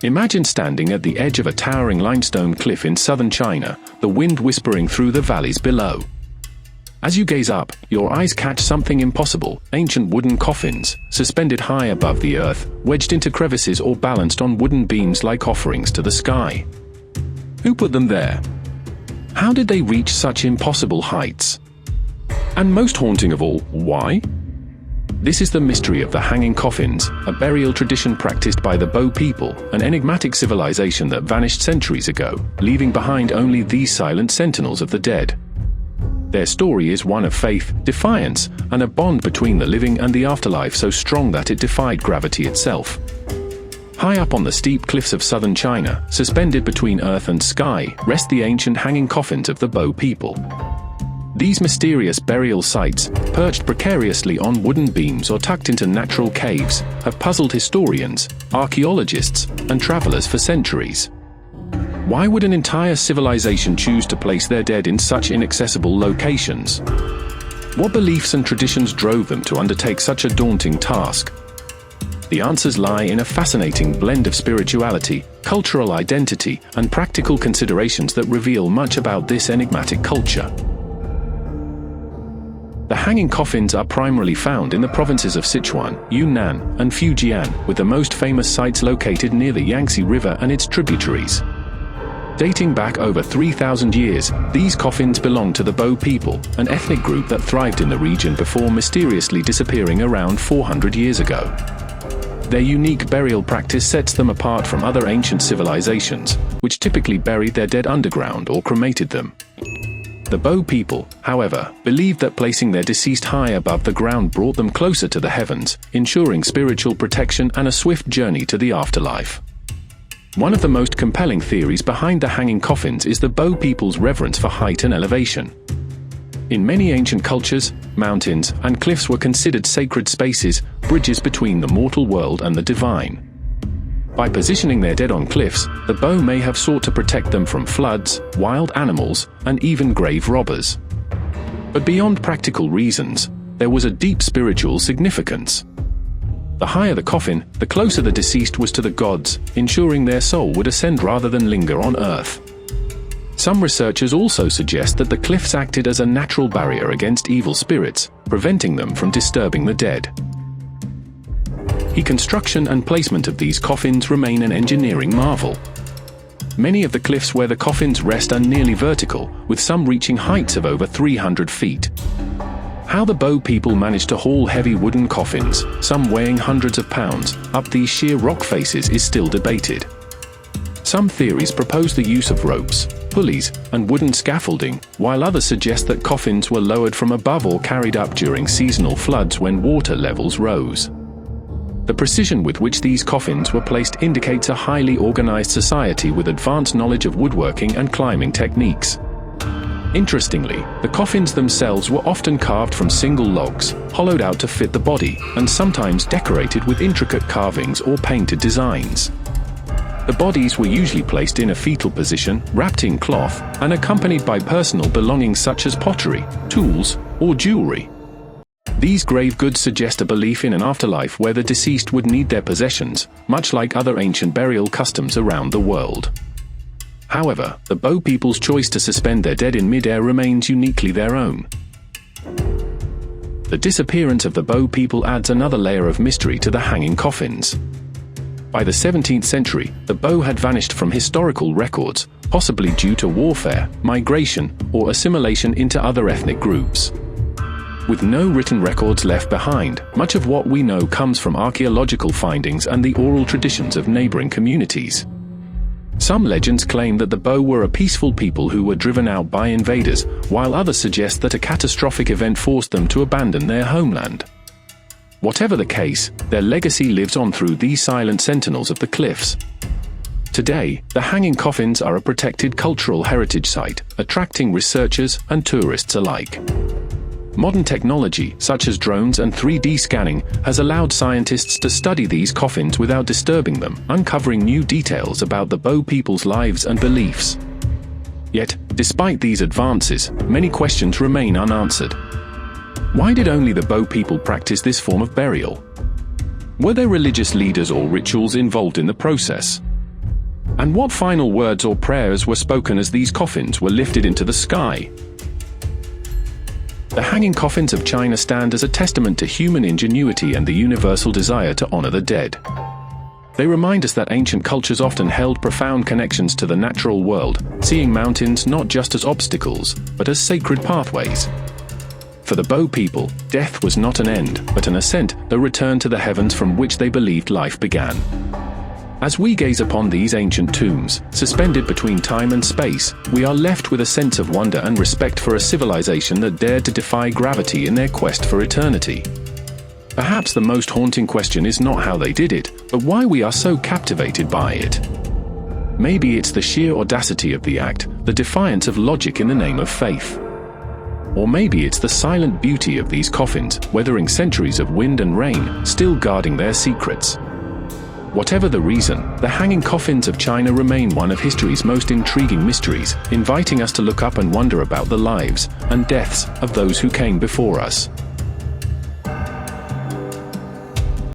Imagine standing at the edge of a towering limestone cliff in southern China, the wind whispering through the valleys below. As you gaze up, your eyes catch something impossible: ancient wooden coffins, suspended high above the earth, wedged into crevices or balanced on wooden beams like offerings to the sky. Who put them there? How did they reach such impossible heights? And most haunting of all, why? This is the mystery of the hanging coffins, a burial tradition practiced by the Bo people, an enigmatic civilization that vanished centuries ago, leaving behind only these silent sentinels of the dead. Their story is one of faith, defiance, and a bond between the living and the afterlife so strong that it defied gravity itself. High up on the steep cliffs of southern China, suspended between earth and sky, rest the ancient hanging coffins of the Bo people. These mysterious burial sites, perched precariously on wooden beams or tucked into natural caves, have puzzled historians, archaeologists, and travelers for centuries. Why would an entire civilization choose to place their dead in such inaccessible locations? What beliefs and traditions drove them to undertake such a daunting task? The answers lie in a fascinating blend of spirituality, cultural identity, and practical considerations that reveal much about this enigmatic culture. The hanging coffins are primarily found in the provinces of Sichuan, Yunnan, and Fujian, with the most famous sites located near the Yangtze River and its tributaries. Dating back over 3,000 years, these coffins belong to the Bo people, an ethnic group that thrived in the region before mysteriously disappearing around 400 years ago. Their unique burial practice sets them apart from other ancient civilizations, which typically buried their dead underground or cremated them. The Bo people, however, believed that placing their deceased high above the ground brought them closer to the heavens, ensuring spiritual protection and a swift journey to the afterlife. One of the most compelling theories behind the hanging coffins is the Bo people's reverence for height and elevation. In many ancient cultures, mountains and cliffs were considered sacred spaces, bridges between the mortal world and the divine. By positioning their dead on cliffs, the Bo may have sought to protect them from floods, wild animals, and even grave robbers. But beyond practical reasons, there was a deep spiritual significance. The higher the coffin, the closer the deceased was to the gods, ensuring their soul would ascend rather than linger on earth. Some researchers also suggest that the cliffs acted as a natural barrier against evil spirits, preventing them from disturbing the dead. The construction and placement of these coffins remain an engineering marvel. Many of the cliffs where the coffins rest are nearly vertical, with some reaching heights of over 300 feet. How the Bo people managed to haul heavy wooden coffins, some weighing hundreds of pounds, up these sheer rock faces is still debated. Some theories propose the use of ropes, pulleys, and wooden scaffolding, while others suggest that coffins were lowered from above or carried up during seasonal floods when water levels rose. The precision with which these coffins were placed indicates a highly organized society with advanced knowledge of woodworking and climbing techniques. Interestingly, the coffins themselves were often carved from single logs, hollowed out to fit the body, and sometimes decorated with intricate carvings or painted designs. The bodies were usually placed in a fetal position, wrapped in cloth, and accompanied by personal belongings such as pottery, tools, or jewelry. These grave goods suggest a belief in an afterlife where the deceased would need their possessions, much like other ancient burial customs around the world. However, the Bo people's choice to suspend their dead in mid-air remains uniquely their own. The disappearance of the Bo people adds another layer of mystery to the hanging coffins. By the 17th century, the Bo had vanished from historical records, possibly due to warfare, migration, or assimilation into other ethnic groups. With no written records left behind, much of what we know comes from archaeological findings and the oral traditions of neighboring communities. Some legends claim that the Bo were a peaceful people who were driven out by invaders, while others suggest that a catastrophic event forced them to abandon their homeland. Whatever the case, their legacy lives on through these silent sentinels of the cliffs. Today, the hanging coffins are a protected cultural heritage site, attracting researchers and tourists alike. Modern technology, such as drones and 3D scanning, has allowed scientists to study these coffins without disturbing them, uncovering new details about the Bo people's lives and beliefs. Yet, despite these advances, many questions remain unanswered. Why did only the Bo people practice this form of burial? Were there religious leaders or rituals involved in the process? And what final words or prayers were spoken as these coffins were lifted into the sky? The hanging coffins of China stand as a testament to human ingenuity and the universal desire to honor the dead. They remind us that ancient cultures often held profound connections to the natural world, seeing mountains not just as obstacles, but as sacred pathways. For the Bo people, death was not an end, but an ascent, a return to the heavens from which they believed life began. As we gaze upon these ancient tombs, suspended between time and space, we are left with a sense of wonder and respect for a civilization that dared to defy gravity in their quest for eternity. Perhaps the most haunting question is not how they did it, but why we are so captivated by it. Maybe it's the sheer audacity of the act, the defiance of logic in the name of faith. Or maybe it's the silent beauty of these coffins, weathering centuries of wind and rain, still guarding their secrets. Whatever the reason, the hanging coffins of China remain one of history's most intriguing mysteries, inviting us to look up and wonder about the lives and deaths of those who came before us.